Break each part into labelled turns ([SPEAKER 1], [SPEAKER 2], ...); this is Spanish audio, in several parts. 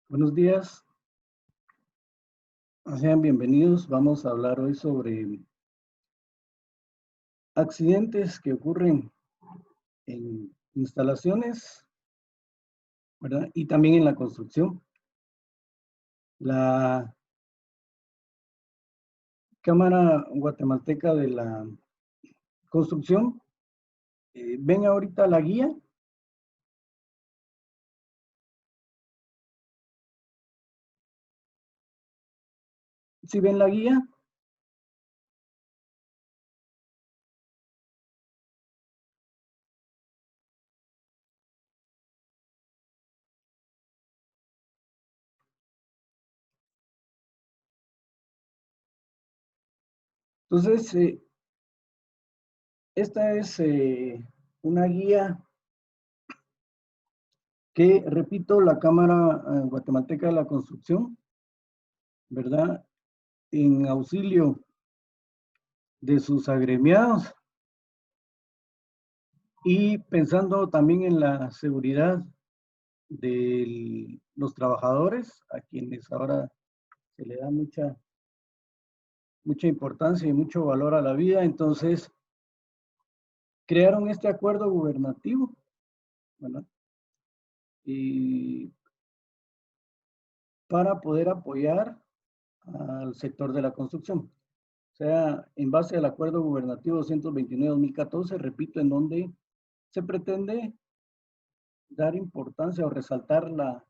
[SPEAKER 1] Buenos días, sean bienvenidos. Vamos a hablar hoy sobre accidentes que ocurren en instalaciones, ¿verdad? Y también en la construcción. La Cámara Guatemalteca de la Construcción, ven ahorita la guía. Si ven la guía, entonces esta es una guía que, repito, la Cámara Guatemalteca de la Construcción, ¿verdad? En auxilio de sus agremiados y pensando también en la seguridad de los trabajadores, a quienes ahora se le da mucha importancia y mucho valor a la vida. Entonces, crearon este acuerdo gubernativo, ¿verdad? Y para poder apoyar al sector de la construcción. O sea, en base al acuerdo gubernativo 229-2014, repito, en donde se pretende dar importancia o resaltar la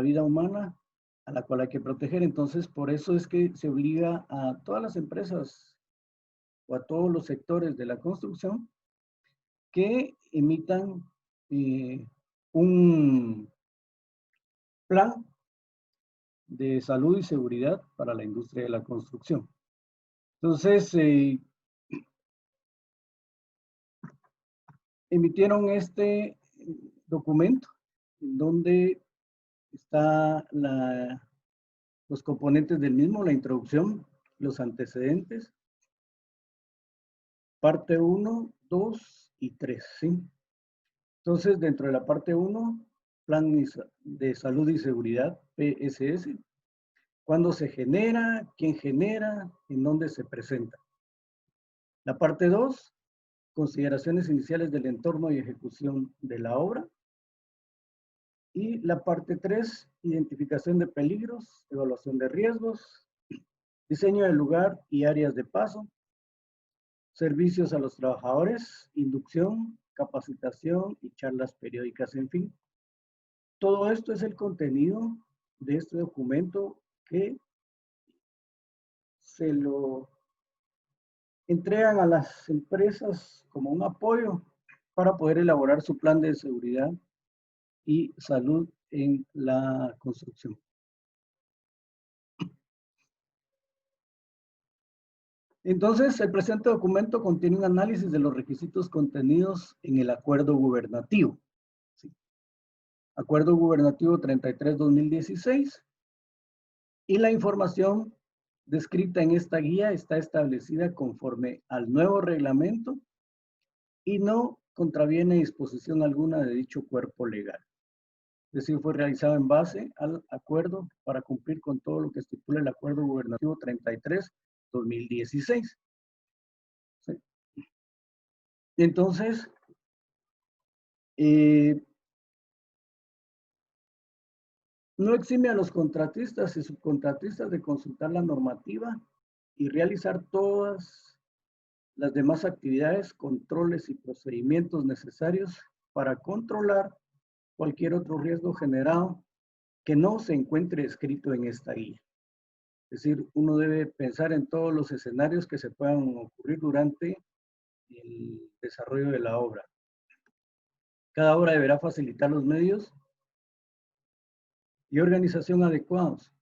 [SPEAKER 1] vida humana a la cual hay que proteger. Entonces, por eso es que se obliga a todas las empresas o a todos los sectores de la construcción que emitan un plan de salud y seguridad para la industria de la construcción. Entonces, emitieron este documento en donde está los componentes del mismo, la introducción, los antecedentes, parte 1, 2 y 3, ¿sí? Entonces, dentro de la parte 1, Plan de Salud y Seguridad, PSS, cuándo se genera, quién genera, en dónde se presenta. La parte 2, consideraciones iniciales del entorno y ejecución de la obra. Y la parte 3, identificación de peligros, evaluación de riesgos, diseño del lugar y áreas de paso, servicios a los trabajadores, inducción, capacitación y charlas periódicas, en fin. Todo esto es el contenido de este documento que se lo entregan a las empresas como un apoyo para poder elaborar su plan de seguridad y salud en la construcción. Entonces, el presente documento contiene un análisis de los requisitos contenidos en el acuerdo gubernativo. ¿Sí? Acuerdo gubernativo 33-2016. Y la información descrita en esta guía está establecida conforme al nuevo reglamento y no contraviene disposición alguna de dicho cuerpo legal. Es decir, fue realizado en base al acuerdo para cumplir con todo lo que estipula el acuerdo gubernativo 33-2016. ¿Sí? Entonces, no exime a los contratistas y subcontratistas de consultar la normativa y realizar todas las demás actividades, controles y procedimientos necesarios para controlar cualquier otro riesgo generado que no se encuentre escrito en esta guía. Es decir, uno debe pensar en todos los escenarios que se puedan ocurrir durante el desarrollo de la obra. Cada obra deberá facilitar los medios y organización adecuados,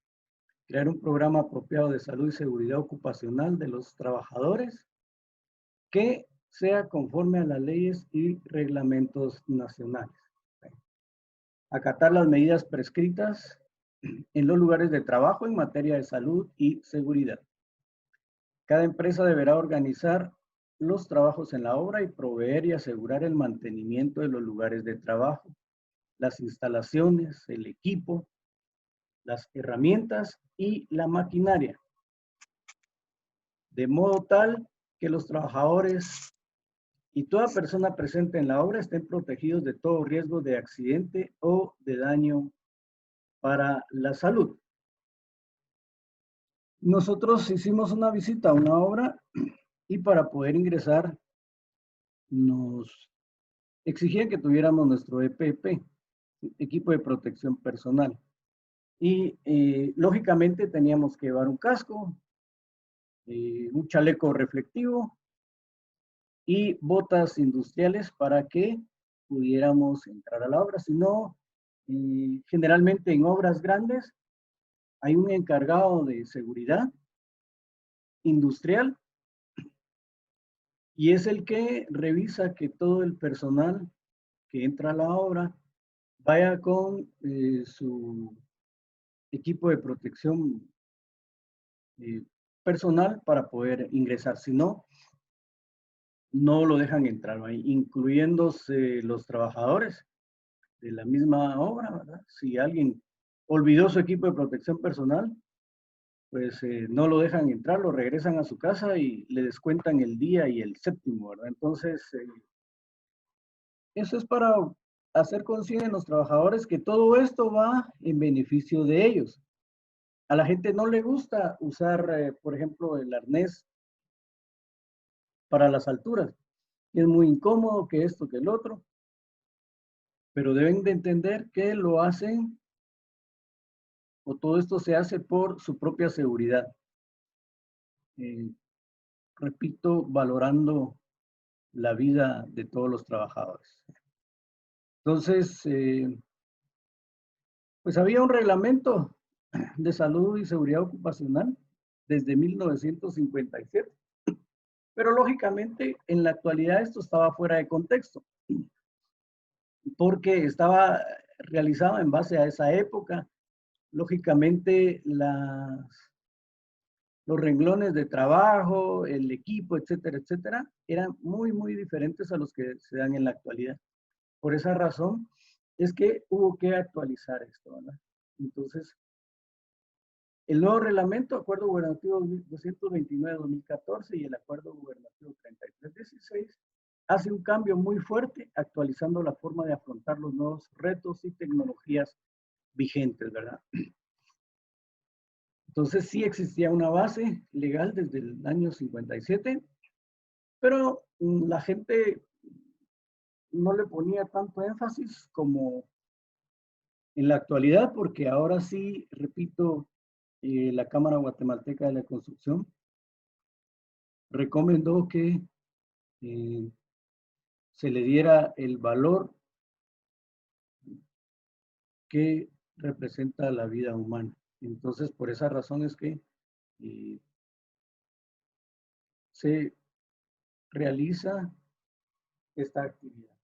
[SPEAKER 1] crear un programa apropiado de salud y seguridad ocupacional de los trabajadores que sea conforme a las leyes y reglamentos nacionales. Acatar las medidas prescritas en los lugares de trabajo en materia de salud y seguridad. Cada empresa deberá organizar los trabajos en la obra y proveer y asegurar el mantenimiento de los lugares de trabajo, las instalaciones, el equipo las herramientas y la maquinaria, de modo tal que los trabajadores y toda persona presente en la obra estén protegidos de todo riesgo de accidente o de daño para la salud. Nosotros hicimos una visita a una obra y para poder ingresar nos exigían que tuviéramos nuestro EPP, equipo de protección personal. Y lógicamente teníamos que llevar un casco, un chaleco reflectivo y botas industriales para que pudiéramos entrar a la obra. Si no, generalmente en obras grandes hay un encargado de seguridad industrial y es el que revisa que todo el personal que entra a la obra vaya con su equipo de protección personal para poder ingresar. Si no, no lo dejan entrar, ¿no? Incluyéndose los trabajadores de la misma obra, ¿verdad? Si alguien olvidó su equipo de protección personal, pues no lo dejan entrar, lo regresan a su casa y le descuentan el día y el séptimo, ¿verdad? Entonces, eso es para hacer consciente a los trabajadores que todo esto va en beneficio de ellos. A la gente no le gusta usar, por ejemplo, el arnés para las alturas. Es muy incómodo, que esto, que el otro, pero deben de entender que lo hacen o todo esto se hace por su propia seguridad. Repito, valorando la vida de todos los trabajadores. Entonces, pues había un reglamento de salud y seguridad ocupacional desde 1957, pero lógicamente en la actualidad esto estaba fuera de contexto, porque estaba realizado en base a esa época. Lógicamente los renglones de trabajo, el equipo, etcétera, etcétera, eran muy, muy diferentes a los que se dan en la actualidad. Por esa razón es que hubo que actualizar esto, ¿verdad? Entonces, el nuevo reglamento, Acuerdo Gubernativo 229-2014 y el Acuerdo Gubernativo 3316, hace un cambio muy fuerte, actualizando la forma de afrontar los nuevos retos y tecnologías vigentes, ¿verdad? Entonces, sí existía una base legal desde el año 57, pero la gente no le ponía tanto énfasis como en la actualidad, porque ahora sí, repito, la Cámara Guatemalteca de la Construcción recomendó que se le diera el valor que representa la vida humana. Entonces, por esa razón es que se realiza esta actividad.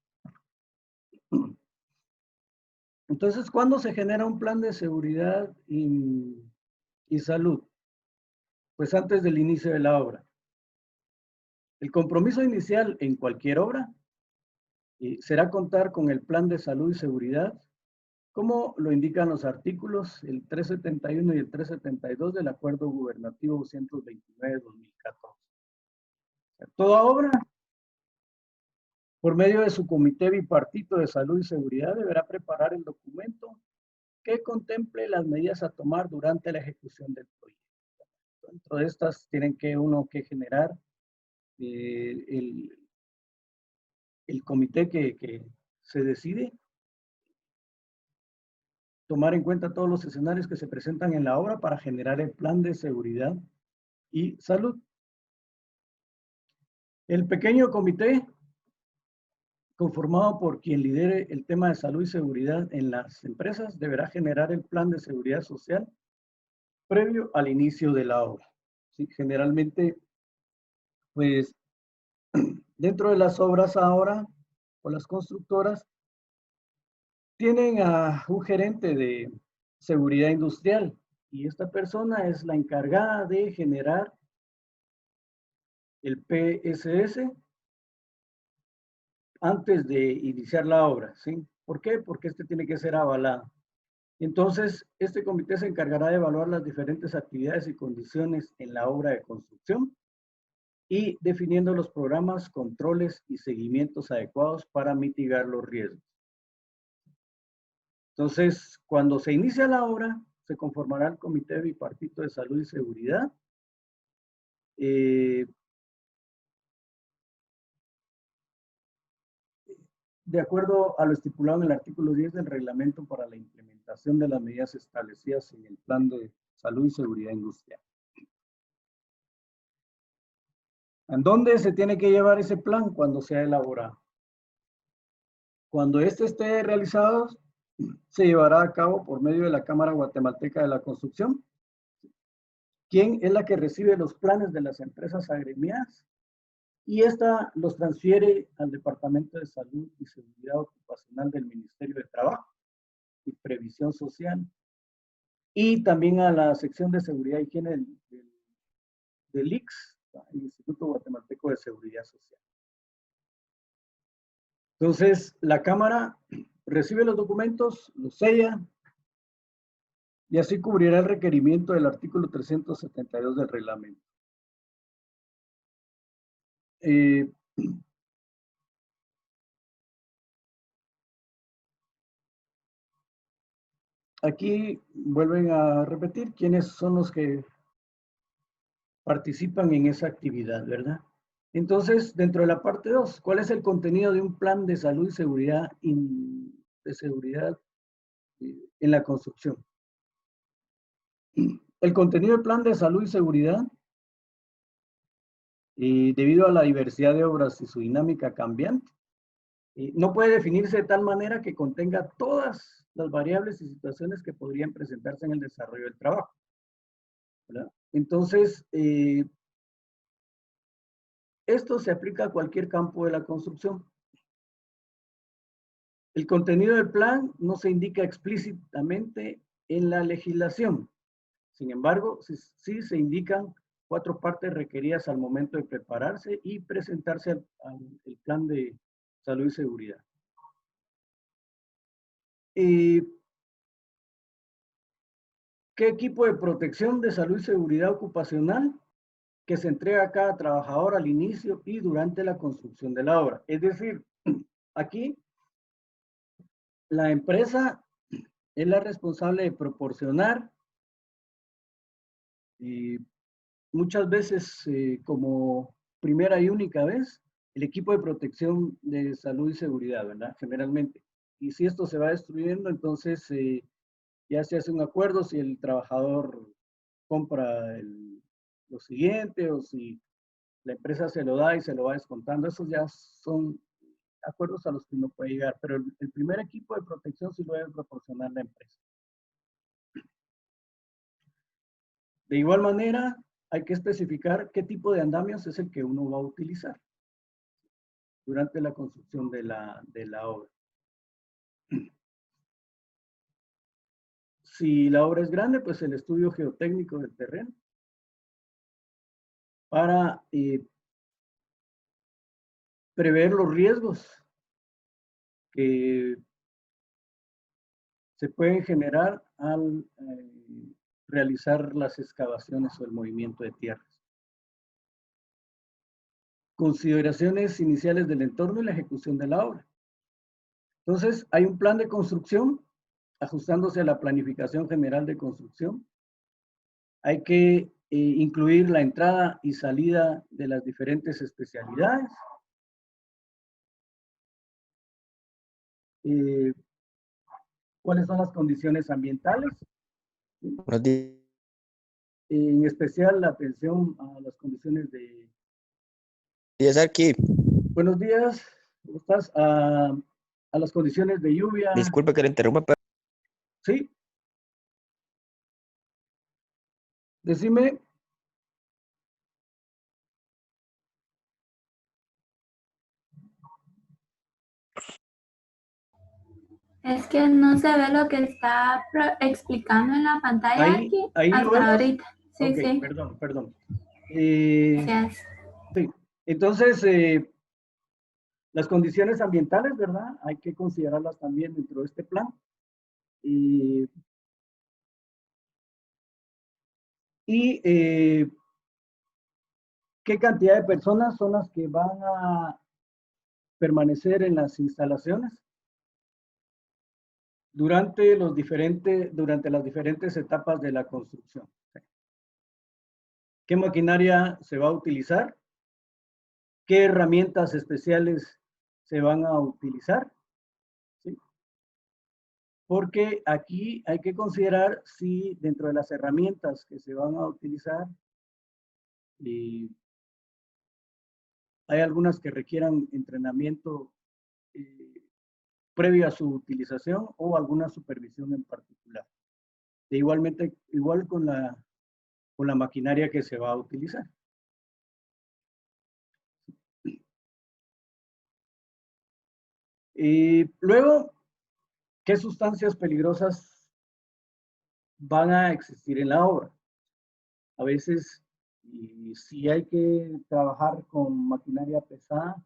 [SPEAKER 1] Entonces, ¿cuándo se genera un plan de seguridad y salud? Pues antes del inicio de la obra. El compromiso inicial en cualquier obra será contar con el plan de salud y seguridad, como lo indican los artículos el 371 y el 372 del Acuerdo Gubernativo 229-2014. Toda obra, por medio de su comité bipartito de salud y seguridad, deberá preparar el documento que contemple las medidas a tomar durante la ejecución del proyecto. Dentro de estas tienen que uno que generar el comité que se decide, tomar en cuenta todos los escenarios que se presentan en la obra para generar el plan de seguridad y salud. El pequeño comité, conformado por quien lidere el tema de salud y seguridad en las empresas, deberá generar el plan de seguridad social previo al inicio de la obra. ¿Sí? Generalmente, pues, dentro de las obras ahora, o las constructoras, tienen a un gerente de seguridad industrial y esta persona es la encargada de generar el PSS antes de iniciar la obra, ¿sí? ¿Por qué? Porque este tiene que ser avalado. Entonces, este comité se encargará de evaluar las diferentes actividades y condiciones en la obra de construcción y definiendo los programas, controles y seguimientos adecuados para mitigar los riesgos. Entonces, cuando se inicia la obra, se conformará el Comité Bipartito de Salud y Seguridad. De acuerdo a lo estipulado en el artículo 10 del reglamento para la implementación de las medidas establecidas en el Plan de Salud y Seguridad Industrial. ¿En dónde se tiene que llevar ese plan cuando sea elaborado? Cuando este esté realizado, se llevará a cabo por medio de la Cámara Guatemalteca de la Construcción, quien es la que recibe los planes de las empresas agremiadas y esta los transfiere al Departamento de Salud y Seguridad Ocupacional del Ministerio de Trabajo y Previsión Social y también a la sección de Seguridad y Higiene del ICS, el Instituto Guatemalteco de Seguridad Social. Entonces, la Cámara recibe los documentos, los sella, y así cubrirá el requerimiento del artículo 372 del reglamento. Aquí vuelven a repetir quiénes son los que participan en esa actividad, ¿verdad? Entonces, dentro de la parte 2, ¿cuál es el contenido de un plan de salud y seguridad en la construcción? El contenido del plan de salud y seguridad, debido a la diversidad de obras y su dinámica cambiante, no puede definirse de tal manera que contenga todas las variables y situaciones que podrían presentarse en el desarrollo del trabajo, ¿verdad? Entonces, esto se aplica a cualquier campo de la construcción. El contenido del plan no se indica explícitamente en la legislación. Sin embargo, sí se indican 4 partes requeridas al momento de prepararse y presentarse al plan de salud y seguridad. ¿Qué equipo de protección de salud y seguridad ocupacional que se entrega a cada trabajador al inicio y durante la construcción de la obra? Es decir, aquí la empresa es la responsable de proporcionar muchas veces como primera y única vez el equipo de protección de salud y seguridad, ¿verdad? Generalmente. Y si esto se va destruyendo, entonces ya se hace un acuerdo si el trabajador compra lo siguiente o si la empresa se lo da y se lo va descontando. Esos ya son acuerdos a los que uno puede llegar, pero el primer equipo de protección sí lo debe proporcionar la empresa. De igual manera, hay que especificar qué tipo de andamios es el que uno va a utilizar durante la construcción de la obra. Si la obra es grande, pues el estudio geotécnico del terreno para prever los riesgos que se pueden generar al realizar las excavaciones o el movimiento de tierras. Consideraciones iniciales del entorno y la ejecución de la obra. Entonces, hay un plan de construcción ajustándose a la planificación general de construcción. Hay que incluir la entrada y salida de las diferentes especialidades. ¿Cuáles son las condiciones ambientales? En especial la atención a las condiciones de...
[SPEAKER 2] Aquí.
[SPEAKER 1] Buenos días, ¿cómo estás? A las condiciones de lluvia.
[SPEAKER 2] Disculpe que le interrumpa, pero...
[SPEAKER 1] Sí. Decime.
[SPEAKER 3] Es que no se ve lo que está explicando en la pantalla aquí hasta ahorita. Sí,
[SPEAKER 1] okay,
[SPEAKER 3] sí.
[SPEAKER 1] Perdón.
[SPEAKER 3] Gracias.
[SPEAKER 1] Sí, entonces, las condiciones ambientales, ¿verdad? Hay que considerarlas también dentro de este plan. Y qué cantidad de personas son las que van a permanecer en las instalaciones durante las diferentes etapas de la construcción. ¿Qué maquinaria se va a utilizar? ¿Qué herramientas especiales se van a utilizar? ¿Sí? Porque aquí hay que considerar si dentro de las herramientas que se van a utilizar, hay algunas que requieran entrenamiento previo a su utilización o alguna supervisión en particular. Igual con la maquinaria que se va a utilizar. Y luego, ¿qué sustancias peligrosas van a existir en la obra? A veces, si hay que trabajar con maquinaria pesada,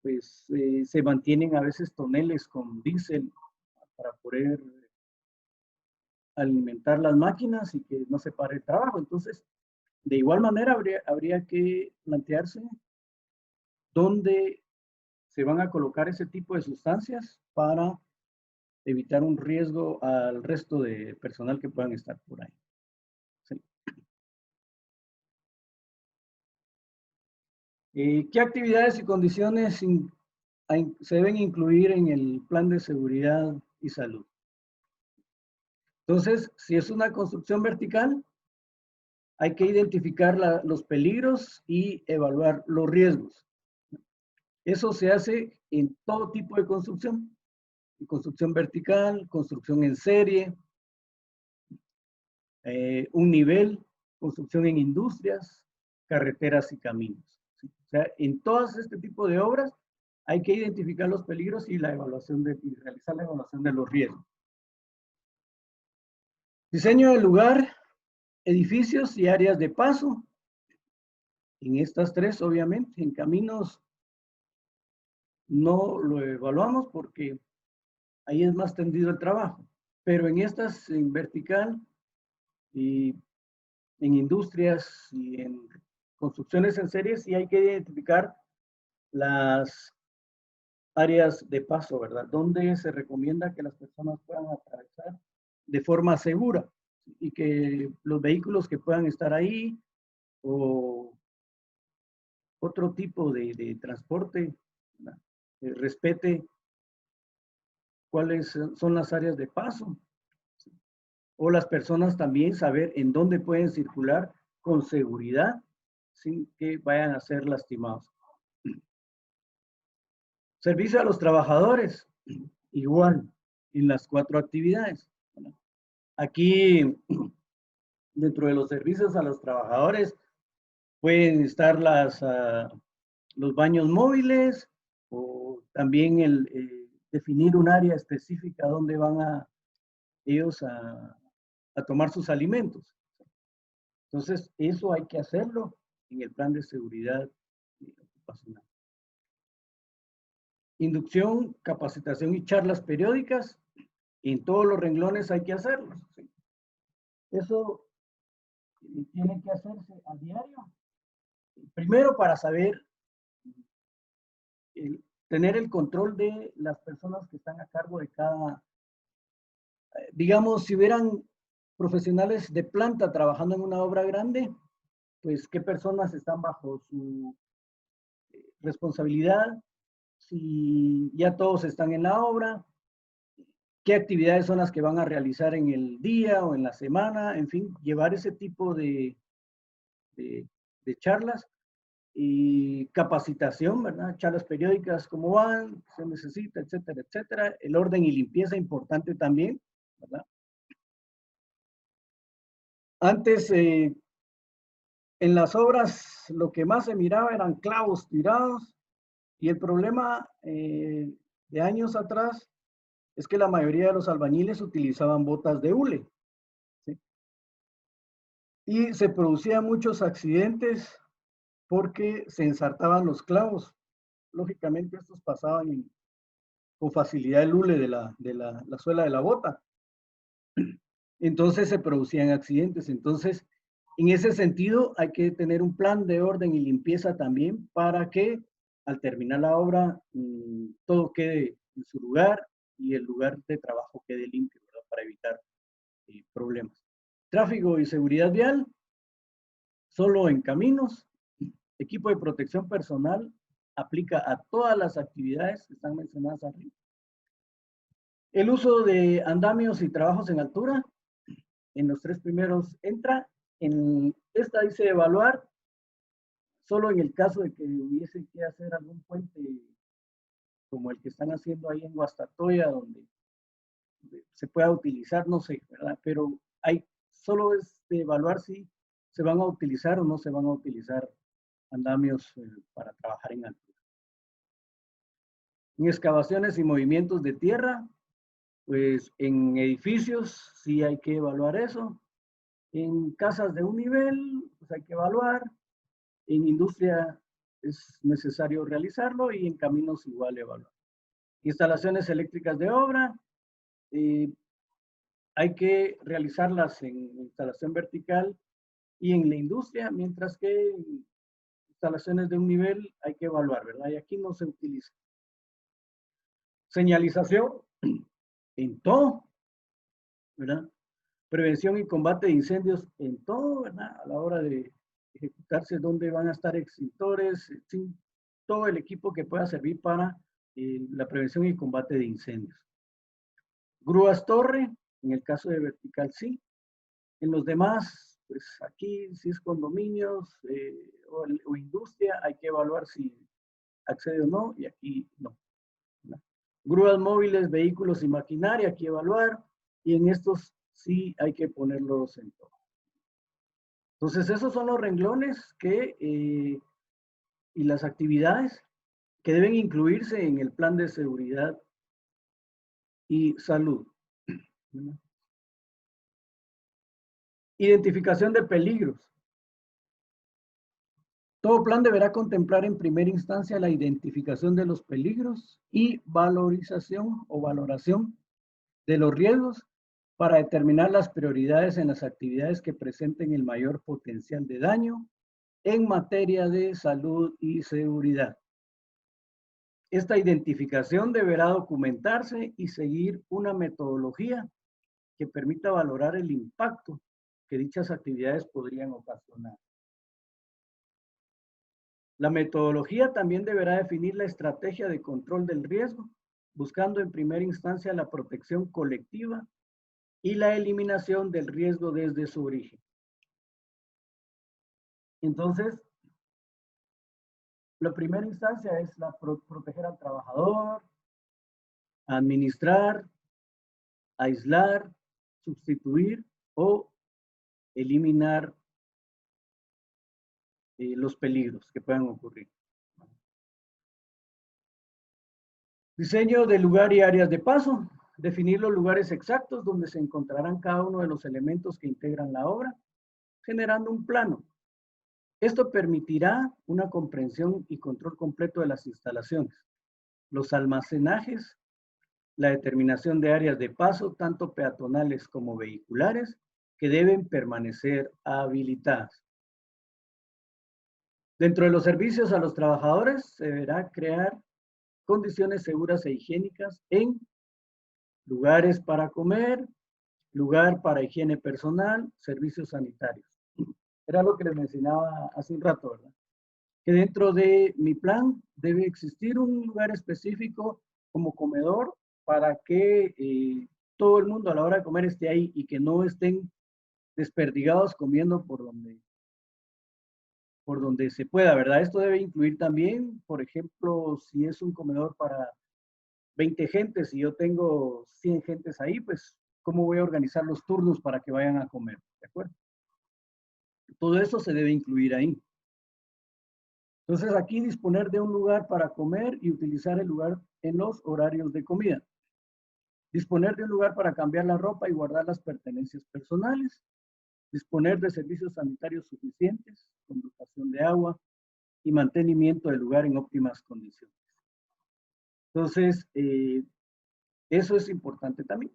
[SPEAKER 1] pues se mantienen a veces toneles con diésel para poder alimentar las máquinas y que no se pare el trabajo. Entonces, de igual manera, habría que plantearse dónde se van a colocar ese tipo de sustancias para evitar un riesgo al resto de personal que puedan estar por ahí. Sí. ¿Qué actividades y condiciones se deben incluir en el plan de seguridad y salud? Entonces, si es una construcción vertical, hay que identificar los peligros y evaluar los riesgos. Eso se hace en todo tipo de construcción. Construcción vertical, construcción en serie, un nivel, construcción en industrias, carreteras y caminos. ¿Sí? O sea, en todas este tipo de obras hay que identificar los peligros y realizar la evaluación de los riesgos. Diseño del lugar, edificios y áreas de paso. En estas tres, obviamente, en caminos no lo evaluamos porque ahí es más tendido el trabajo. Pero en estas, en vertical y en industrias y en construcciones en serie, sí hay que identificar las áreas de paso, ¿verdad? Donde se recomienda que las personas puedan atravesar de forma segura y que los vehículos que puedan estar ahí o otro tipo de transporte respete cuáles son las áreas de paso. O las personas también saber en dónde pueden circular con seguridad sin que vayan a ser lastimados. Servicio a los trabajadores, igual, en las 4 actividades. Aquí, dentro de los servicios a los trabajadores, pueden estar los baños móviles o también definir un área específica donde van ellos a tomar sus alimentos. Entonces, eso hay que hacerlo en el plan de seguridad ocupacional. Inducción, capacitación y charlas periódicas. En todos los renglones hay que hacerlos. ¿Sí? Eso tiene que hacerse a diario. Primero para saber, tener el control de las personas que están a cargo de cada, digamos, si hubieran profesionales de planta trabajando en una obra grande, pues qué personas están bajo su responsabilidad, si ya todos están en la obra, qué actividades son las que van a realizar en el día o en la semana, en fin, llevar ese tipo de charlas y capacitación, ¿verdad? Charlas periódicas, cómo van, se necesita, etcétera, etcétera. El orden y limpieza, importante también, ¿verdad? Antes, en las obras, lo que más se miraba eran clavos tirados y el problema de años atrás es que la mayoría de los albañiles utilizaban botas de hule, ¿sí? Y se producían muchos accidentes porque se ensartaban los clavos. Lógicamente estos pasaban con facilidad el hule de la suela de la bota. Entonces se producían accidentes. Entonces En ese sentido, hay que tener un plan de orden y limpieza también para que al terminar la obra todo quede en su lugar y el lugar de trabajo quede limpio, ¿verdad? Para evitar problemas. Tráfico y seguridad vial, solo en caminos. Equipo de protección personal aplica a todas las actividades que están mencionadas arriba. El uso de andamios y trabajos en altura, en los 3 primeros entra. En esta dice evaluar, solo en el caso de que hubiese que hacer algún puente como el que están haciendo ahí en Guastatoya, donde se pueda utilizar, no sé, ¿verdad? Pero solo es de evaluar si se van a utilizar o no se van a utilizar andamios para trabajar en altura. En excavaciones y movimientos de tierra, pues en edificios sí hay que evaluar eso. En casas de un nivel, pues hay que evaluar. En industria es necesario realizarlo y en caminos igual evaluar. Instalaciones eléctricas de obra, hay que realizarlas en instalación vertical y en la industria, mientras que en instalaciones de un nivel hay que evaluar, ¿verdad? Y aquí no se utiliza. Señalización en todo, ¿verdad? Prevención y combate de incendios en todo, ¿verdad? A la hora de ejecutarse dónde van a estar extintores, sí, todo el equipo que pueda servir para la prevención y combate de incendios. Grúas torre, en el caso de vertical sí. En los demás, pues aquí si es condominios o industria, hay que evaluar si accede o no, y aquí no. Grúas móviles, vehículos y maquinaria, hay que evaluar, y en estos sí hay que ponerlos en todo. Entonces, esos son los renglones y las actividades que deben incluirse en el plan de seguridad y salud. Identificación de peligros. Todo plan deberá contemplar en primera instancia la identificación de los peligros y valorización o valoración de los riesgos para determinar las prioridades en las actividades que presenten el mayor potencial de daño en materia de salud y seguridad. Esta identificación deberá documentarse y seguir una metodología que permita valorar el impacto que dichas actividades podrían ocasionar. La metodología también deberá definir la estrategia de control del riesgo, buscando en primera instancia la protección colectiva y la eliminación del riesgo desde su origen. Entonces, la primera instancia es proteger al trabajador, administrar, aislar, sustituir o eliminar los peligros que puedan ocurrir. Diseño de lugar y áreas de paso. Definir los lugares exactos donde se encontrarán cada uno de los elementos que integran la obra, generando un plano. Esto permitirá una comprensión y control completo de las instalaciones, los almacenajes, la determinación de áreas de paso, tanto peatonales como vehiculares, que deben permanecer habilitadas. Dentro de los servicios a los trabajadores, se deberá crear condiciones seguras e higiénicas en lugares para comer, lugar para higiene personal, servicios sanitarios. Era lo que les mencionaba hace un rato, ¿verdad? Que dentro de mi plan debe existir un lugar específico como comedor para que todo el mundo a la hora de comer esté ahí y que no estén desperdigados comiendo por donde se pueda, ¿verdad? Esto debe incluir también, por ejemplo, si es un comedor para 20 gentes y yo tengo 100 gentes ahí, pues, ¿cómo voy a organizar los turnos para que vayan a comer? ¿De acuerdo? Todo eso se debe incluir ahí. Entonces, aquí disponer de un lugar para comer y utilizar el lugar en los horarios de comida. Disponer de un lugar para cambiar la ropa y guardar las pertenencias personales. Disponer de servicios sanitarios suficientes, con dotación de agua y mantenimiento del lugar en óptimas condiciones. Entonces, eso es importante también.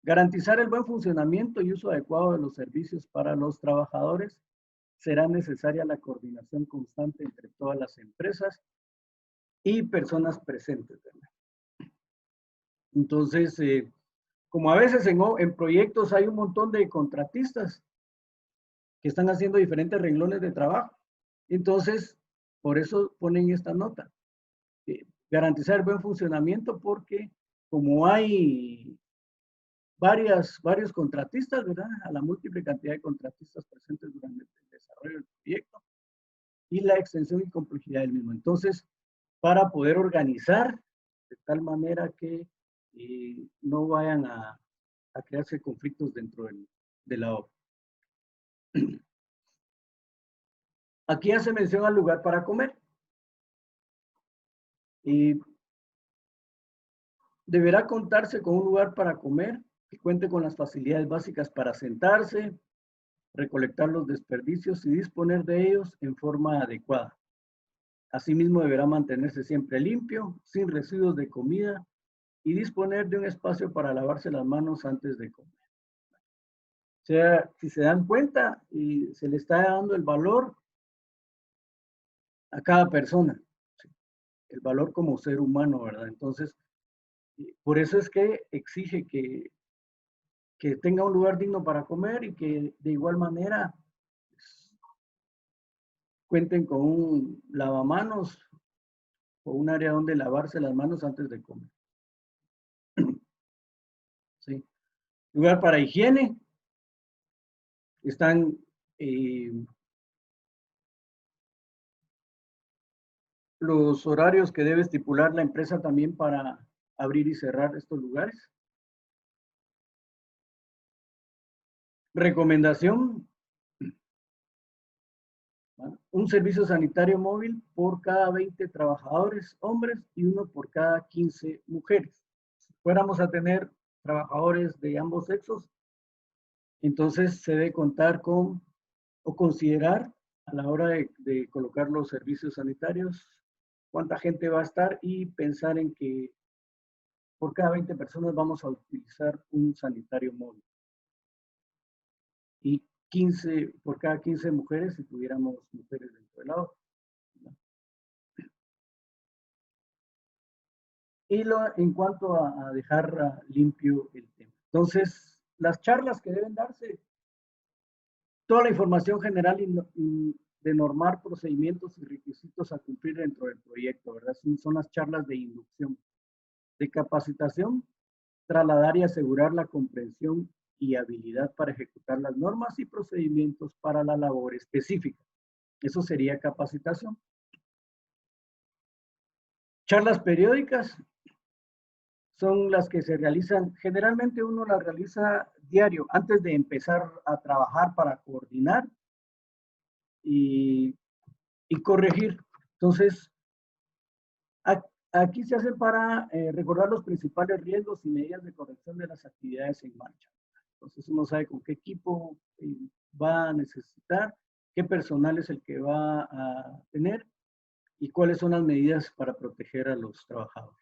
[SPEAKER 1] Garantizar el buen funcionamiento y uso adecuado de los servicios para los trabajadores. Será necesaria la coordinación constante entre todas las empresas y personas presentes, ¿verdad? Entonces, como a veces en proyectos hay un montón de contratistas que están haciendo diferentes renglones de trabajo, entonces, por eso ponen esta nota. Garantizar el buen funcionamiento porque como hay varios contratistas, ¿verdad? A la múltiple cantidad de contratistas presentes durante el desarrollo del proyecto y la extensión y complejidad del mismo. Entonces, para poder organizar de tal manera que no vayan a crearse conflictos dentro de la obra. Aquí hace mención al lugar para comer. Deberá contarse con un lugar para comer que cuente con las facilidades básicas para sentarse, recolectar los desperdicios y disponer de ellos en forma adecuada. Asimismo, deberá mantenerse siempre limpio, sin residuos de comida y disponer de un espacio para lavarse las manos antes de comer. O sea, si se dan cuenta, y se le está dando el valor a cada persona, el valor como ser humano, ¿verdad? Entonces, por eso es que exige que tenga un lugar digno para comer y que de igual manera pues, cuenten con un lavamanos o un área donde lavarse las manos antes de comer. ¿Sí? Lugar para higiene. Están los horarios que debe estipular la empresa también para abrir y cerrar estos lugares. Recomendación. Un servicio sanitario móvil por cada 20 trabajadores hombres y uno por cada 15 mujeres. Si fuéramos a tener trabajadores de ambos sexos, entonces se debe contar con o considerar a la hora de colocar los servicios sanitarios cuánta gente va a estar y pensar en que por cada 20 personas vamos a utilizar un sanitario móvil. Y 15, por cada 15 mujeres, si tuviéramos mujeres dentro del lado. Y en cuanto a dejar limpio el tema. Entonces, las charlas que deben darse, toda la información general de normar procedimientos y requisitos a cumplir dentro del proyecto, ¿verdad? Son las charlas de inducción. De capacitación, trasladar y asegurar la comprensión y habilidad para ejecutar las normas y procedimientos para la labor específica. Eso sería capacitación. Charlas periódicas son las que se realizan, generalmente uno las realiza diario, antes de empezar a trabajar para coordinar y corregir. Entonces, aquí se hace para recordar los principales riesgos y medidas de corrección de las actividades en marcha. Entonces uno sabe con qué equipo va a necesitar, qué personal es el que va a tener y cuáles son las medidas para proteger a los trabajadores.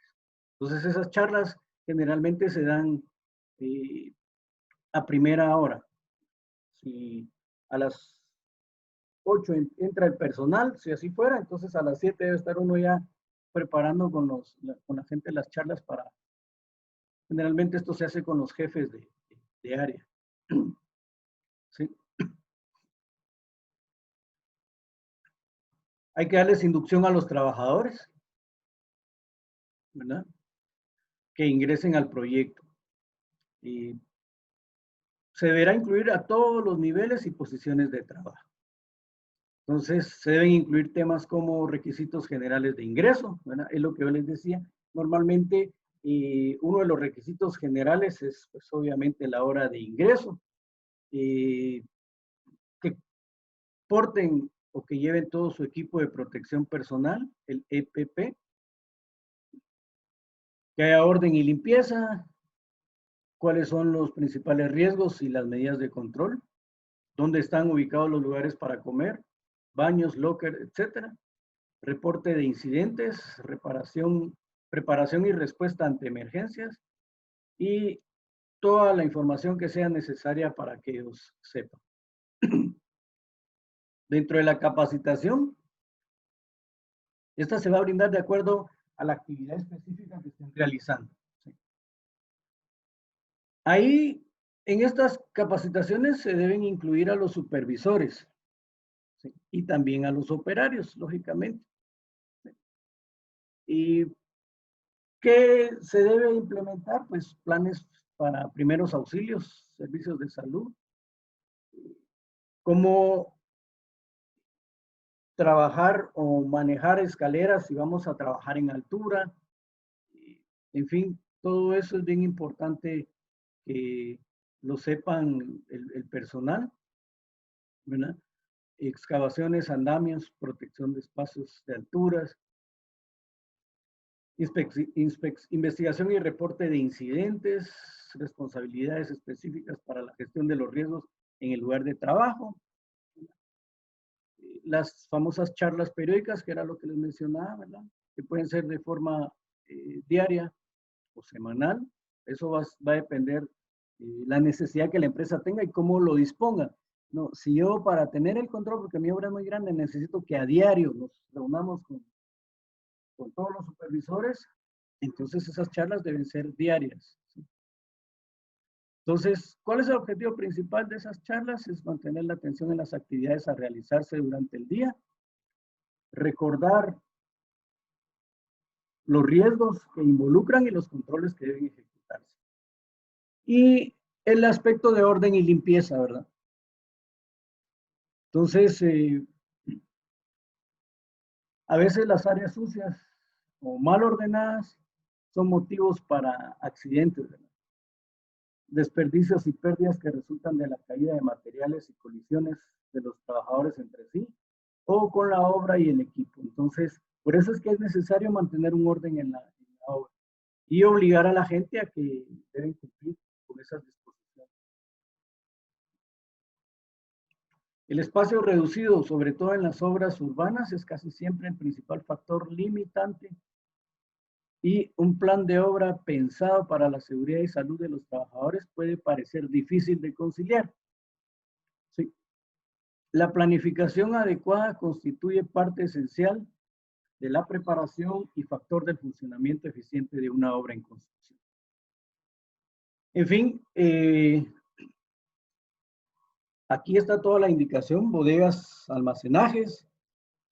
[SPEAKER 1] Entonces esas charlas generalmente se dan a primera hora. Si a las 8 entra el personal, si así fuera, entonces a las 7 debe estar uno ya preparando con la gente las charlas para... Generalmente esto se hace con los jefes de área. ¿Sí? Hay que darles inducción a los trabajadores, ¿verdad? Que ingresen al proyecto. Y se deberá incluir a todos los niveles y posiciones de trabajo. Entonces, se deben incluir temas como requisitos generales de ingreso, ¿verdad? Es lo que yo les decía. Normalmente, uno de los requisitos generales es, pues, obviamente, la hora de ingreso. Que porten o que lleven todo su equipo de protección personal, el EPP. Que haya orden y limpieza. ¿Cuáles son los principales riesgos y las medidas de control? ¿Dónde están ubicados los lugares para comer? Baños, locker, etcétera. Reporte de incidentes, preparación y respuesta ante emergencias y toda la información que sea necesaria para que ellos sepan. Dentro de la capacitación, esta se va a brindar de acuerdo a la actividad específica que estén realizando. ¿Sí? Ahí, en estas capacitaciones se deben incluir a los supervisores, ¿sí? Y también a los operarios, lógicamente. ¿Sí? ¿Y qué se debe implementar? Pues planes para primeros auxilios, servicios de salud, cómo trabajar o manejar escaleras si vamos a trabajar en altura. En fin, todo eso es bien importante que lo sepan el personal, ¿verdad? Excavaciones, andamios, protección de espacios de alturas, investigación y reporte de incidentes, responsabilidades específicas para la gestión de los riesgos en el lugar de trabajo, las famosas charlas periódicas, que era lo que les mencionaba, ¿verdad? Que pueden ser de forma diaria o semanal. Eso va a depender la necesidad que la empresa tenga y cómo lo disponga. No, si yo para tener el control, porque mi obra es muy grande, necesito que a diario nos reunamos con todos los supervisores, entonces esas charlas deben ser diarias. ¿Sí? Entonces, ¿cuál es el objetivo principal de esas charlas? Es mantener la atención en las actividades a realizarse durante el día, recordar los riesgos que involucran y los controles que deben ejecutarse. Y el aspecto de orden y limpieza, ¿verdad? Entonces, a veces las áreas sucias o mal ordenadas son motivos para accidentes, ¿verdad? Desperdicios y pérdidas que resultan de la caída de materiales y colisiones de los trabajadores entre sí o con la obra y el equipo. Entonces, por eso es que es necesario mantener un orden en la obra y obligar a la gente a que deben cumplir con esas disposiciones. El espacio reducido, sobre todo en las obras urbanas, es casi siempre el principal factor limitante y un plan de obra pensado para la seguridad y salud de los trabajadores puede parecer difícil de conciliar. Sí. La planificación adecuada constituye parte esencial de la preparación y factor del funcionamiento eficiente de una obra en construcción. En fin, aquí está toda la indicación: bodegas, almacenajes,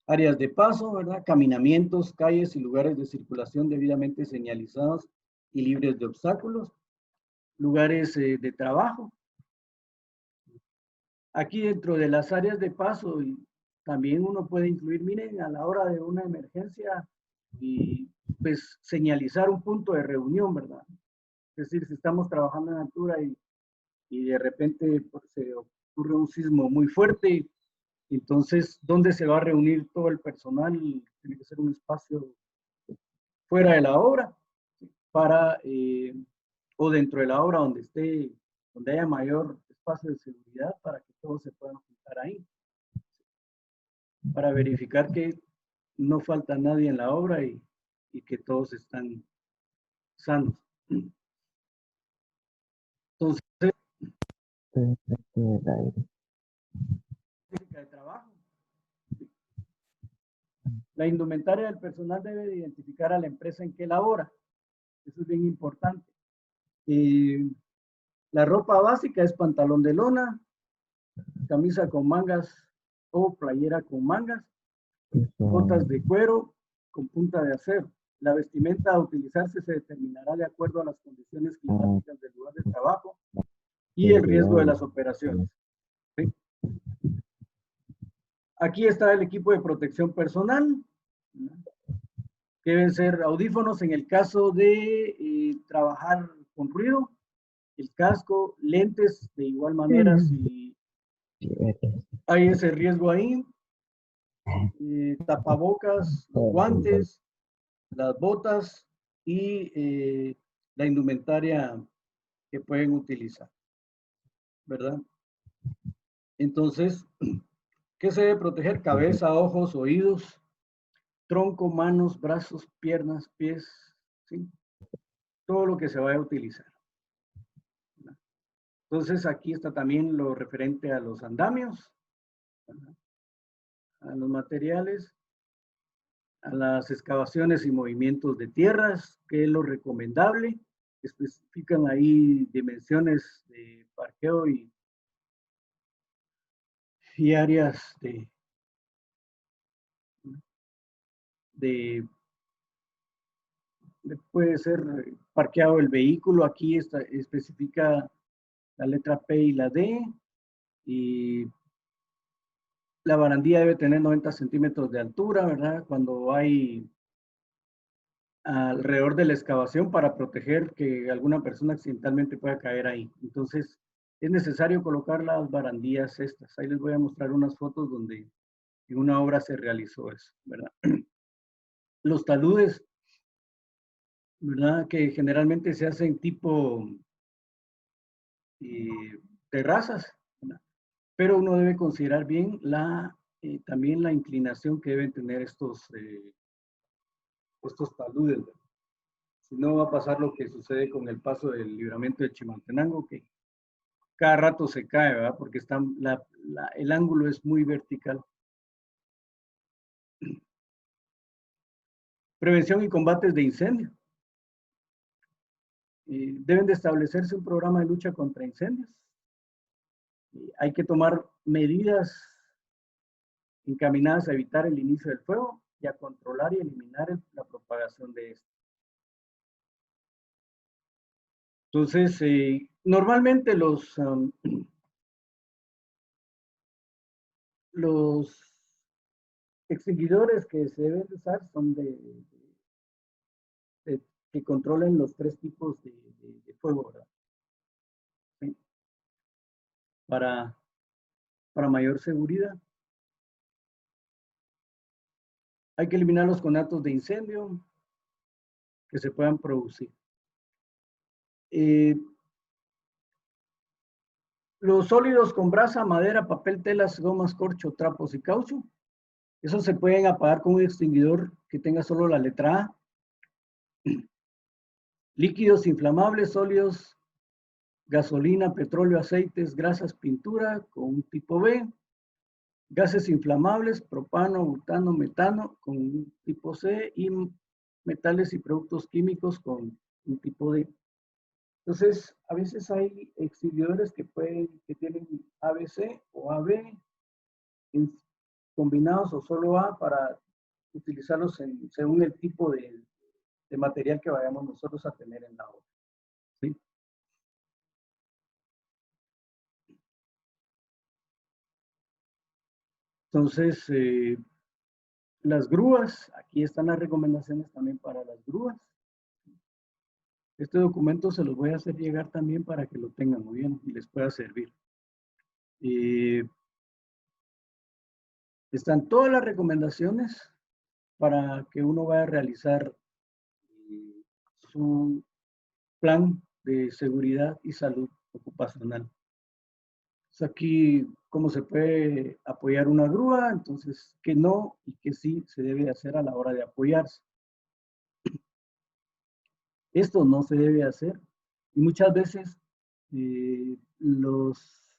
[SPEAKER 1] áreas de paso, ¿verdad? Caminamientos, calles y lugares de circulación debidamente señalizados y libres de obstáculos, lugares de trabajo. Aquí dentro de las áreas de paso también uno puede incluir, miren, a la hora de una emergencia y pues señalizar un punto de reunión, ¿verdad? Es decir, si estamos trabajando en altura y de repente pues, se ocurre un sismo muy fuerte, entonces, ¿dónde se va a reunir todo el personal? Tiene que ser un espacio fuera de la obra para, o dentro de la obra donde haya mayor espacio de seguridad para que todos se puedan juntar ahí. Para verificar que no falta nadie en la obra y que todos están sanos. Entonces, de trabajo. La indumentaria del personal debe de identificar a la empresa en que labora. Eso es bien importante. La ropa básica es pantalón de lona, camisa con mangas o playera con mangas, botas de cuero con punta de acero. La vestimenta a utilizarse se determinará de acuerdo a las condiciones climáticas del lugar de trabajo y el riesgo de las operaciones. ¿Sí? Aquí está el equipo de protección personal, que deben ser audífonos en el caso de trabajar con ruido, el casco, lentes de igual manera si hay ese riesgo ahí, tapabocas, guantes, las botas y la indumentaria que pueden utilizar, ¿verdad? Entonces, ¿qué se debe proteger? Cabeza, ojos, oídos, tronco, manos, brazos, piernas, pies, ¿sí? Todo lo que se vaya a utilizar. Entonces aquí está también lo referente a los andamios, a los materiales, a las excavaciones y movimientos de tierras, que es lo recomendable. Especifican ahí dimensiones de parqueo y áreas puede ser parqueado el vehículo. Aquí especifica la letra P y la D, y la barandilla debe tener 90 centímetros de altura, ¿verdad? Cuando hay alrededor de la excavación, para proteger que alguna persona accidentalmente pueda caer ahí. Entonces, es necesario colocar las barandillas estas. Ahí les voy a mostrar unas fotos donde en una obra se realizó eso, ¿verdad? Los taludes, ¿verdad? Que generalmente se hacen tipo terrazas, ¿verdad? Pero uno debe considerar bien también la inclinación que deben tener estos taludes, ¿verdad? Si no, va a pasar lo que sucede con el paso del libramiento de Chimaltenango, que cada rato se cae, ¿verdad? Porque el ángulo es muy vertical. Prevención y combates de incendio. Deben de establecerse un programa de lucha contra incendios. Hay que tomar medidas encaminadas a evitar el inicio del fuego y a controlar y eliminar la propagación de este. Entonces, normalmente los extinguidores que se deben usar son que controlen los 3 tipos de fuego, ¿verdad? ¿Sí? Para mayor seguridad. Hay que eliminar los conatos de incendio que se puedan producir. Los sólidos con brasa, madera, papel, telas, gomas, corcho, trapos y caucho, esos se pueden apagar con un extinguidor que tenga solo la letra A. Líquidos inflamables, sólidos, gasolina, petróleo, aceites, grasas, pintura, con un tipo B. Gases inflamables, propano, butano, metano, con un tipo C. Y metales y productos químicos con un tipo D. Entonces, a veces hay extinguidores que tienen ABC o AB combinados, o solo A, para utilizarlos según el tipo de material que vayamos nosotros a tener en la obra. ¿Sí? Entonces, las grúas, aquí están las recomendaciones también para las grúas. Este documento se los voy a hacer llegar también para que lo tengan muy bien y les pueda servir. Están todas las recomendaciones para que uno vaya a realizar su plan de seguridad y salud ocupacional. Pues aquí, cómo se puede apoyar una grúa, entonces, que no y que sí se debe hacer a la hora de apoyarse. Esto no se debe hacer, y muchas veces los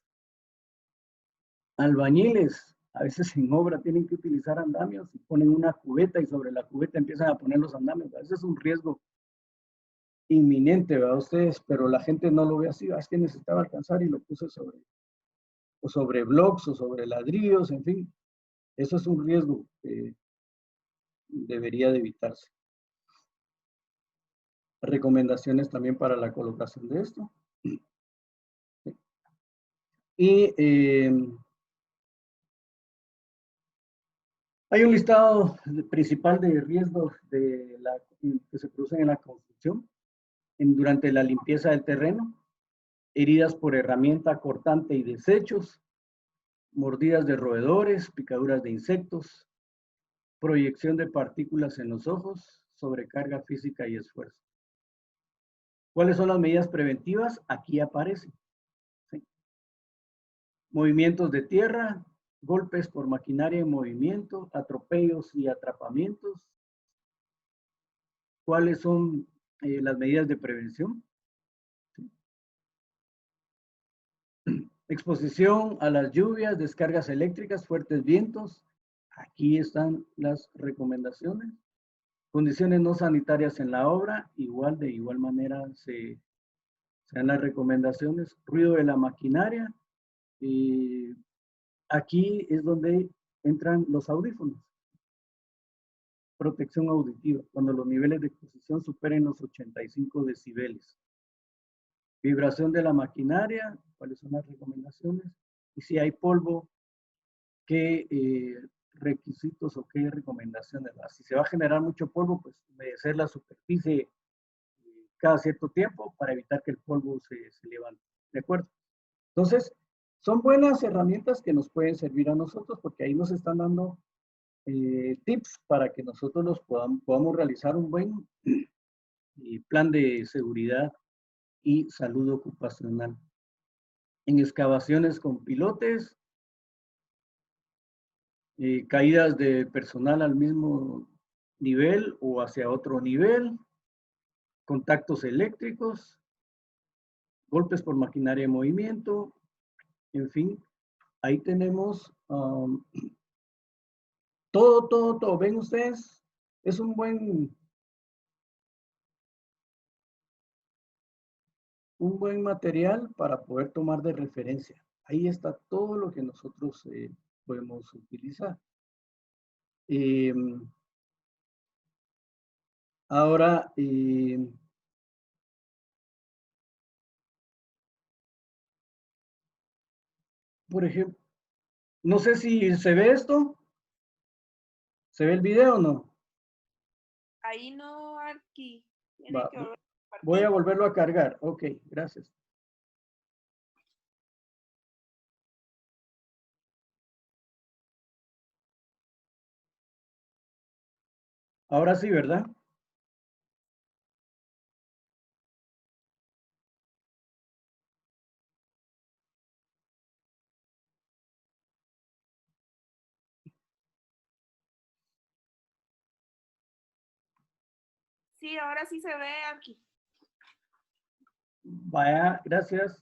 [SPEAKER 1] albañiles, a veces en obra, tienen que utilizar andamios y ponen una cubeta, y sobre la cubeta empiezan a poner los andamios. A veces es un riesgo inminente, ¿verdad? Ustedes, pero la gente no lo ve así. Es que necesitaba alcanzar y lo puse sobre blocks o sobre ladrillos, en fin. Eso es un riesgo que debería de evitarse. Recomendaciones también para la colocación de esto. Y hay un listado principal de riesgos que se producen en la construcción durante la limpieza del terreno: heridas por herramienta cortante y desechos, mordidas de roedores, picaduras de insectos, proyección de partículas en los ojos, sobrecarga física y esfuerzo. ¿Cuáles son las medidas preventivas? Aquí aparecen. ¿Sí? Movimientos de tierra, golpes por maquinaria en movimiento, atropellos y atrapamientos. ¿Cuáles son las medidas de prevención? ¿Sí? Exposición a las lluvias, descargas eléctricas, fuertes vientos. Aquí están las recomendaciones. Condiciones no sanitarias en la obra, de igual manera se dan las recomendaciones. Ruido de la maquinaria. Aquí es donde entran los audífonos. Protección auditiva, cuando los niveles de exposición superen los 85 decibeles. Vibración de la maquinaria, cuáles son las recomendaciones. Y si hay polvo, qué requisitos o qué recomendaciones. Si se va a generar mucho polvo, pues humedecer la superficie cada cierto tiempo para evitar que el polvo se levante. ¿De acuerdo? Entonces, son buenas herramientas que nos pueden servir a nosotros porque ahí nos están dando tips para que nosotros los podamos realizar un buen plan de seguridad y salud ocupacional. En excavaciones con pilotes, caídas de personal al mismo nivel o hacia otro nivel, contactos eléctricos, golpes por maquinaria en movimiento, en fin, ahí tenemos todo. ¿Ven ustedes? Es un buen material para poder tomar de referencia. Ahí está todo lo que nosotros podemos utilizar. Ahora, por ejemplo, no sé si se ve esto. ¿Se ve el video o no?
[SPEAKER 4] Ahí no, aquí. Tiene
[SPEAKER 1] Va,
[SPEAKER 4] que volver a
[SPEAKER 1] voy a
[SPEAKER 4] compartir.
[SPEAKER 1] volverlo a cargar. Ok, gracias. Ahora sí, ¿verdad?
[SPEAKER 4] Sí, ahora sí se ve aquí.
[SPEAKER 1] Vaya, gracias.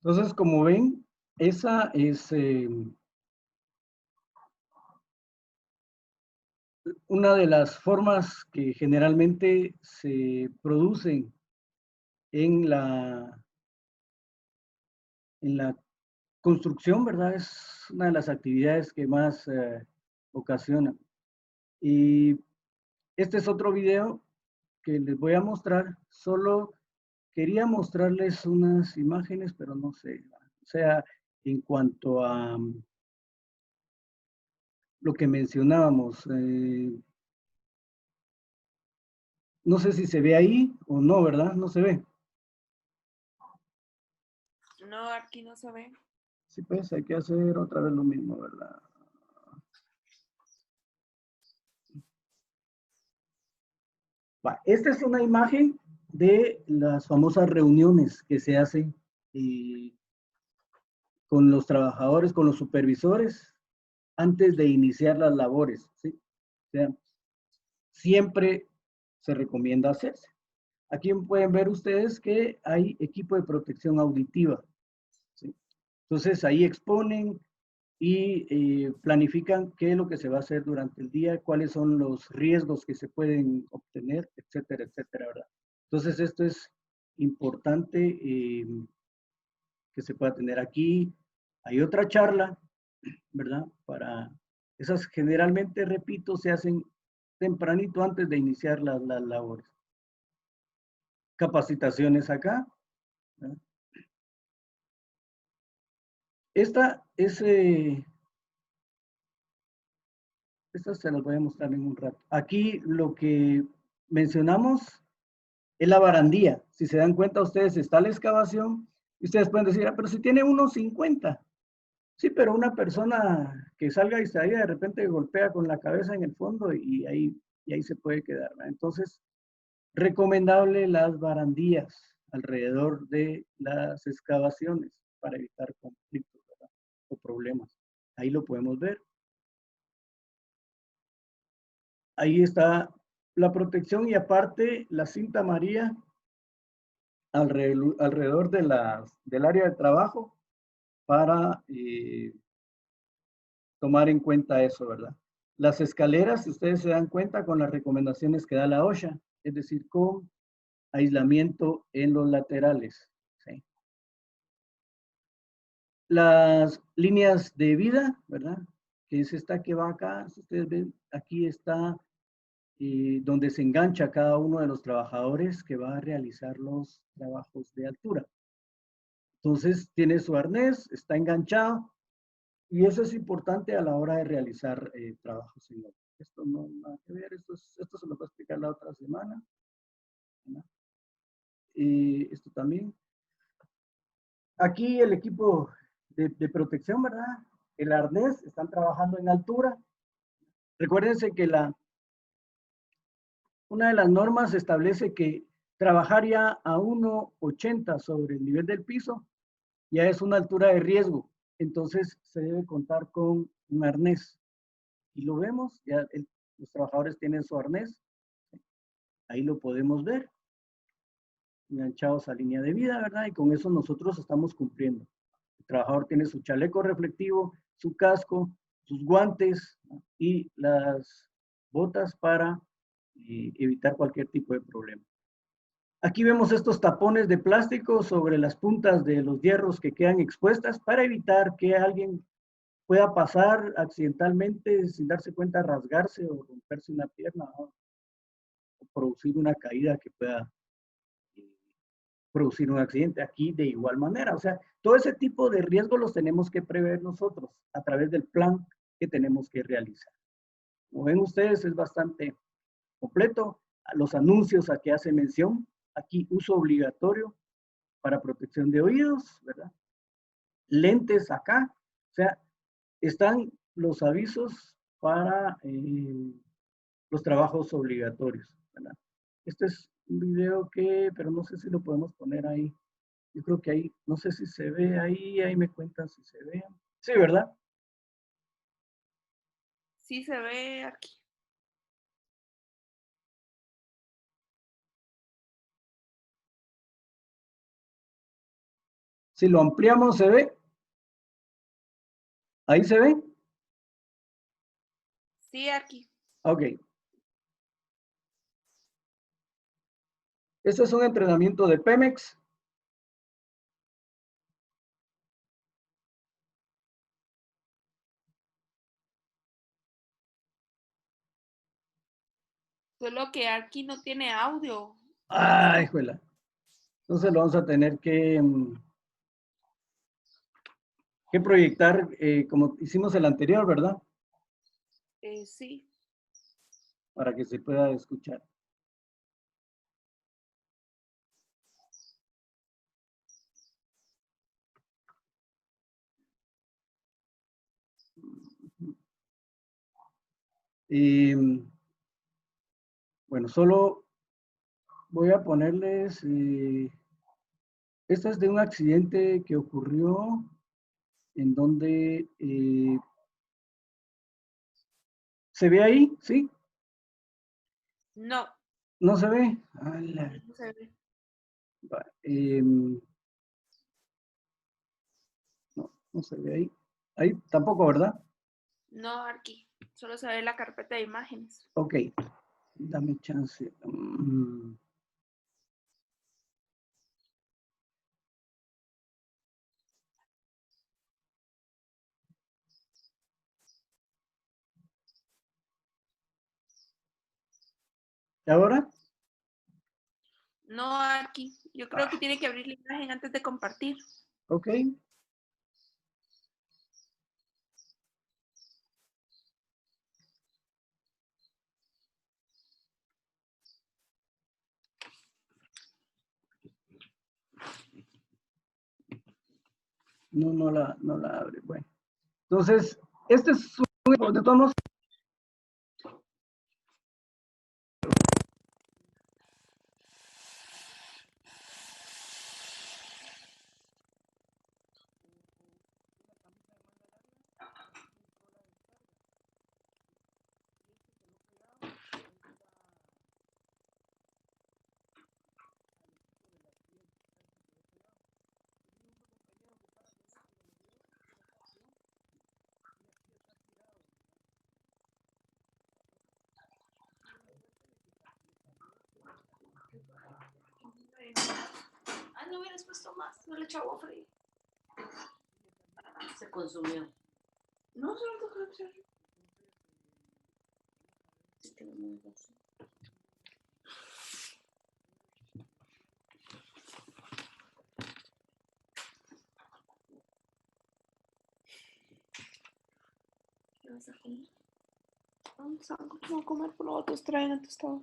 [SPEAKER 1] Entonces, como ven, esa es una de las formas que generalmente se producen en la construcción, ¿verdad? Es una de las actividades que más ocasionan. Y este es otro video que les voy a mostrar. Solo quería mostrarles unas imágenes, pero no sé. O sea, en cuanto a lo que mencionábamos, no sé si se ve ahí o no, ¿verdad? No se ve.
[SPEAKER 4] No, aquí no se ve.
[SPEAKER 1] Sí, pues hay que hacer otra vez lo mismo, ¿verdad? Va, esta es una imagen de las famosas reuniones que se hacen con los trabajadores, con los supervisores, antes de iniciar las labores, ¿sí? O sea, siempre se recomienda hacerse. Aquí pueden ver ustedes que hay equipo de protección auditiva, ¿sí? Entonces ahí exponen y planifican qué es lo que se va a hacer durante el día, cuáles son los riesgos que se pueden obtener, etcétera, etcétera, ¿verdad? Entonces esto es importante que se pueda tener aquí. Hay otra charla, ¿verdad? Para esas generalmente, repito, se hacen tempranito antes de iniciar las labores. Capacitaciones acá, ¿verdad? Esta es, esta se las voy a mostrar en un rato. Aquí lo que mencionamos es la barandilla. Si se dan cuenta ustedes, está la excavación y ustedes pueden decir, ah, pero si tiene 1.50. Sí, pero una persona que salga distraída de repente golpea con la cabeza en el fondo y ahí se puede quedar, ¿verdad? Entonces, recomendable las barandillas alrededor de las excavaciones para evitar conflictos, ¿verdad? O problemas. Ahí lo podemos ver. Ahí está la protección y aparte la cinta amarilla alrededor de del área de trabajo para tomar en cuenta eso, ¿verdad? Las escaleras, si ustedes se dan cuenta, con las recomendaciones que da la OSHA, es decir, con aislamiento en los laterales, ¿sí? Las líneas de vida, ¿verdad? Que es esta que va acá, si ustedes ven, aquí está donde se engancha cada uno de los trabajadores que va a realizar los trabajos de altura. Entonces, tiene su arnés, está enganchado, y eso es importante a la hora de realizar trabajos en altura. Esto no nada que ver, esto se lo voy a explicar la otra semana, ¿verdad? Y esto también. Aquí el equipo de protección, ¿verdad? El arnés, están trabajando en altura. Recuérdense que una de las normas establece que trabajar ya a 1.80 sobre el nivel del piso ya es una altura de riesgo. Entonces se debe contar con un arnés. Y lo vemos, ya los trabajadores tienen su arnés. Ahí lo podemos ver, enganchados a línea de vida, ¿verdad? Y con eso nosotros estamos cumpliendo. El trabajador tiene su chaleco reflectivo, su casco, sus guantes, ¿no? Y las botas para evitar cualquier tipo de problema. Aquí vemos estos tapones de plástico sobre las puntas de los hierros que quedan expuestas para evitar que alguien pueda pasar accidentalmente sin darse cuenta, rasgarse o romperse una pierna, ¿no? O producir una caída que pueda producir un accidente. Aquí de igual manera, o sea, todo ese tipo de riesgos los tenemos que prever nosotros a través del plan que tenemos que realizar. Como ven ustedes, es bastante completo. Los anuncios a que hace mención, aquí uso obligatorio para protección de oídos, ¿verdad? Lentes acá, o sea, están los avisos para los trabajos obligatorios, ¿verdad? Este es un video que, pero no sé si lo podemos poner ahí. Yo creo que ahí, no sé si se ve ahí me cuentan si se ve. Sí, ¿verdad?
[SPEAKER 4] Sí se ve aquí.
[SPEAKER 1] Si lo ampliamos, ¿se ve? ¿Ahí se ve?
[SPEAKER 4] Sí, aquí.
[SPEAKER 1] Ok. Este es un entrenamiento de Pemex.
[SPEAKER 4] Solo que aquí no tiene audio.
[SPEAKER 1] Ay, juela. Entonces lo vamos a tener que proyectar como hicimos el anterior, ¿verdad?
[SPEAKER 4] Sí.
[SPEAKER 1] Para que se pueda escuchar. Bueno, solo voy a ponerles, esta es de un accidente que ocurrió en donde, ¿se ve ahí? ¿Sí?
[SPEAKER 4] No.
[SPEAKER 1] ¿No se ve?
[SPEAKER 4] No se ve.
[SPEAKER 1] Va, no, no se ve ahí. Ahí tampoco, ¿verdad?
[SPEAKER 4] No, aquí. Solo se ve la carpeta de imágenes.
[SPEAKER 1] Ok, dame chance. ¿Y ahora?
[SPEAKER 4] No, aquí. Yo creo que tiene que abrir la imagen antes de compartir.
[SPEAKER 1] Ok. No, no la abre. Bueno. Entonces, este es un, de todos modos,
[SPEAKER 4] Ah, no hubieras puesto más. No le echaba agua fría.
[SPEAKER 5] Se consumió.
[SPEAKER 4] No, solo tocó echar.
[SPEAKER 5] Se quedó muy vacío.
[SPEAKER 4] ¿Qué vas a comer? Vamos a comer por lo otros traen a tostado.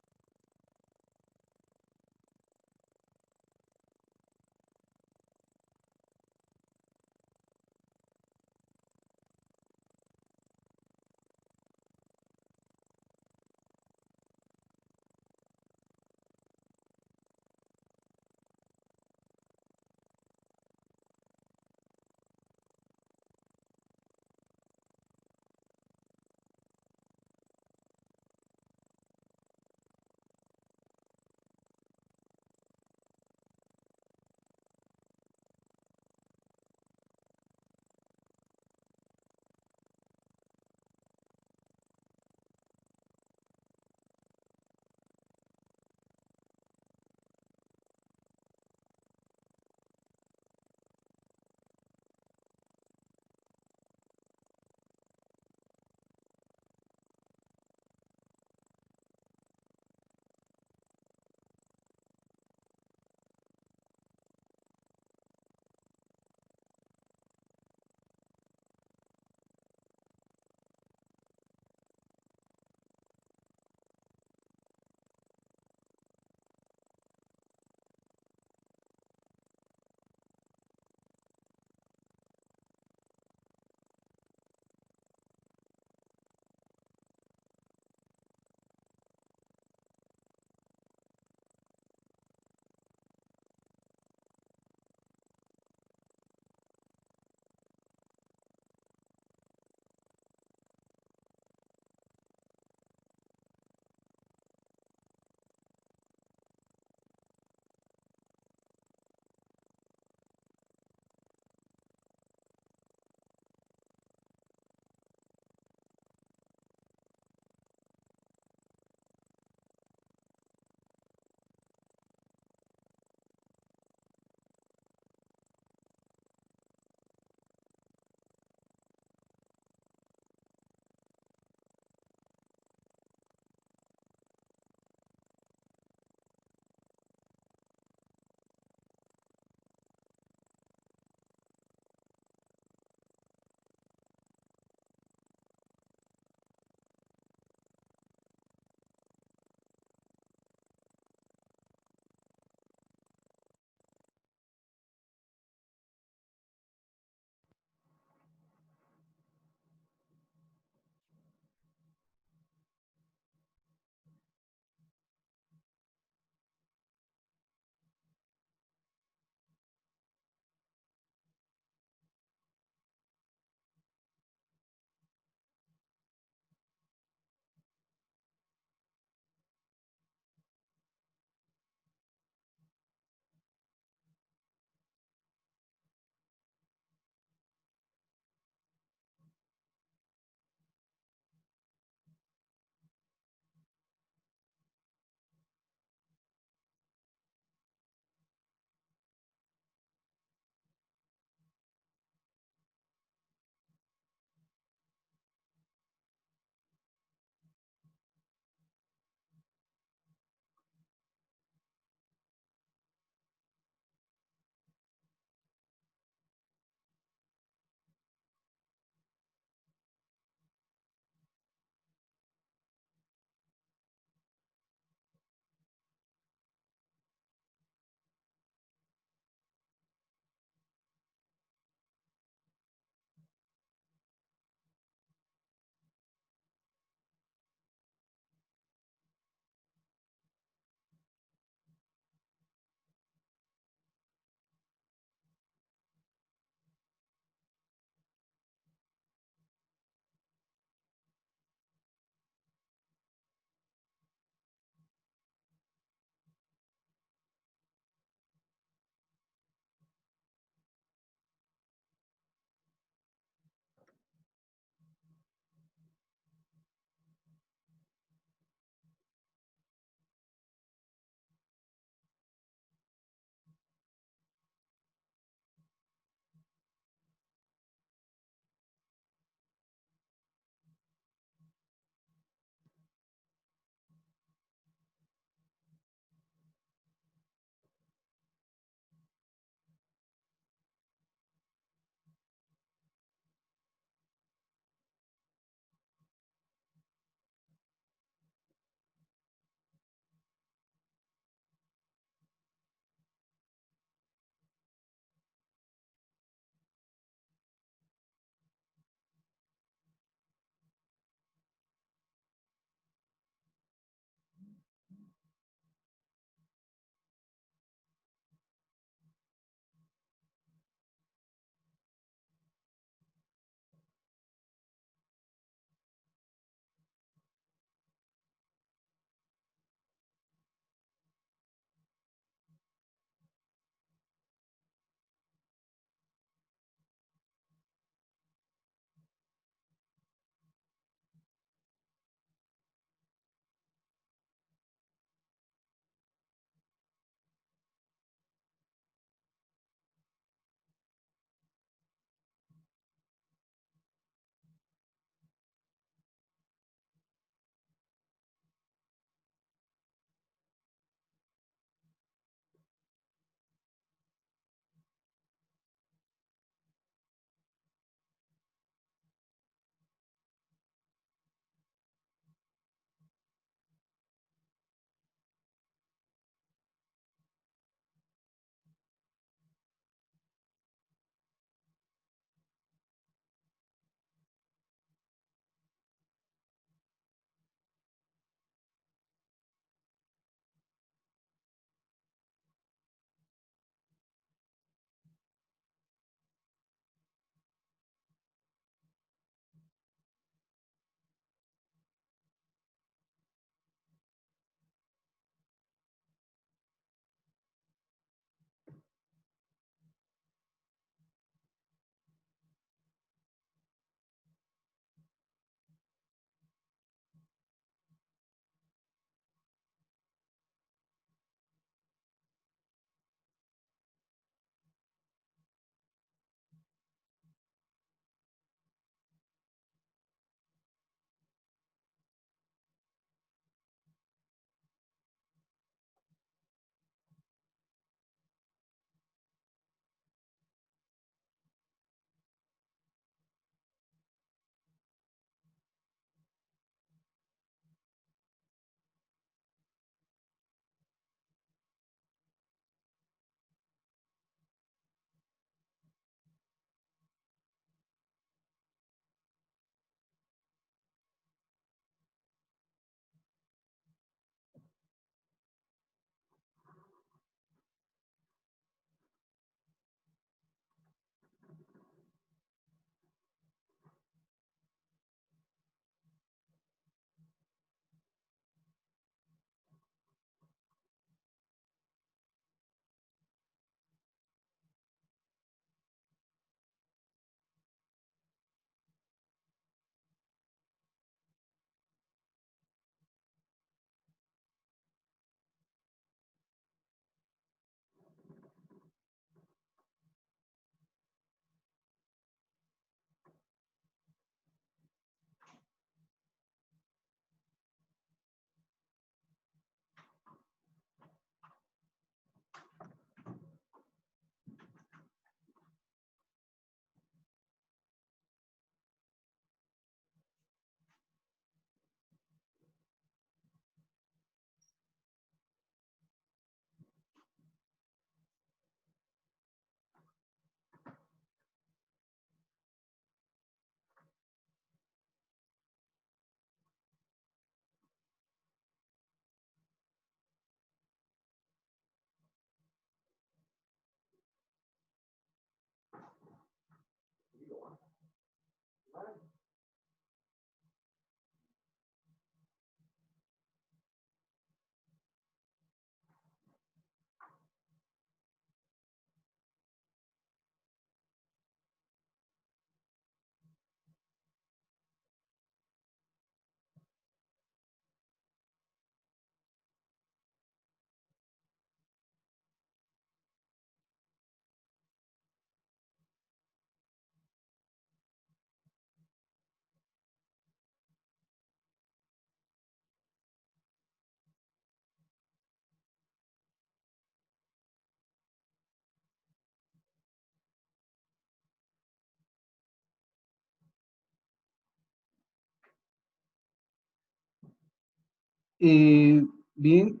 [SPEAKER 1] Bien.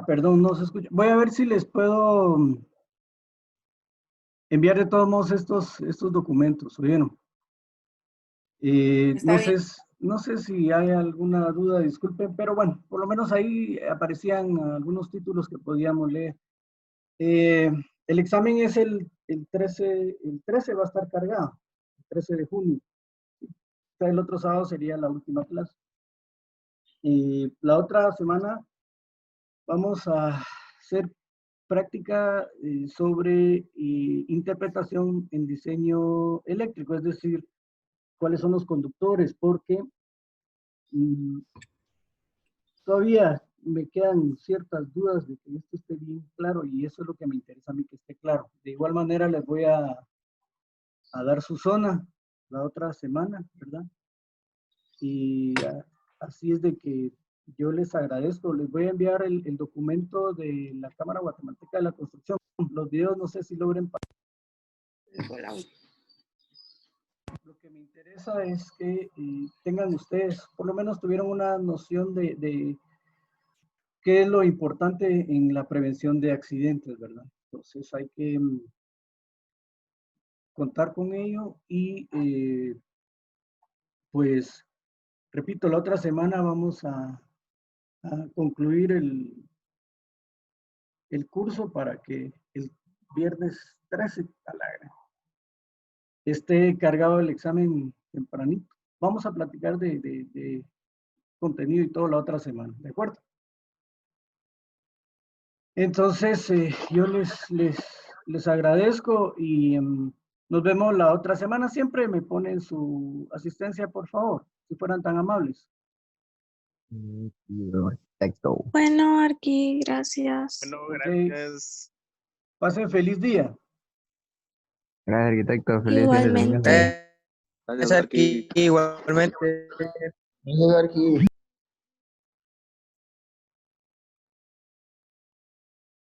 [SPEAKER 1] Perdón, no se escucha. Voy a ver si les puedo enviar de todos modos estos documentos, ¿oyeron? No sé si hay alguna duda, disculpen, pero bueno, por lo menos ahí aparecían algunos títulos que podíamos leer. El examen es el 13 va a estar cargado, el 13 de junio. El otro sábado sería la última clase. Y la otra semana vamos a hacer práctica sobre interpretación en diseño eléctrico, es decir, cuáles son los conductores, porque todavía me quedan ciertas dudas de que esto esté bien claro y eso es lo que me interesa a mí que esté claro. De igual manera les voy a dar su zona la otra semana, ¿verdad? Y así es de que yo les agradezco. Les voy a enviar el documento de la Cámara Guatemalteca de la Construcción. Los videos no sé si logren. Lo que me interesa es que tengan ustedes, por lo menos tuvieron una noción de qué es lo importante en la prevención de accidentes, ¿verdad? Entonces hay que contar con ello y pues, repito, la otra semana vamos a concluir el curso para que el viernes 13 esté cargado el examen tempranito. Vamos a platicar de contenido y todo la otra semana, ¿de acuerdo? Entonces, yo les agradezco y nos vemos la otra semana. Siempre me ponen su asistencia, por favor, si fueran tan amables.
[SPEAKER 2] Perfecto.
[SPEAKER 4] Bueno, Arqui, gracias.
[SPEAKER 6] Bueno,
[SPEAKER 1] Okay.
[SPEAKER 6] gracias.
[SPEAKER 1] Pasen feliz día.
[SPEAKER 2] Gracias, arquitecto. Feliz
[SPEAKER 4] Igualmente.
[SPEAKER 2] fin de semana.
[SPEAKER 6] Gracias, Arqui.
[SPEAKER 2] Igualmente.
[SPEAKER 7] Gracias, Arqui.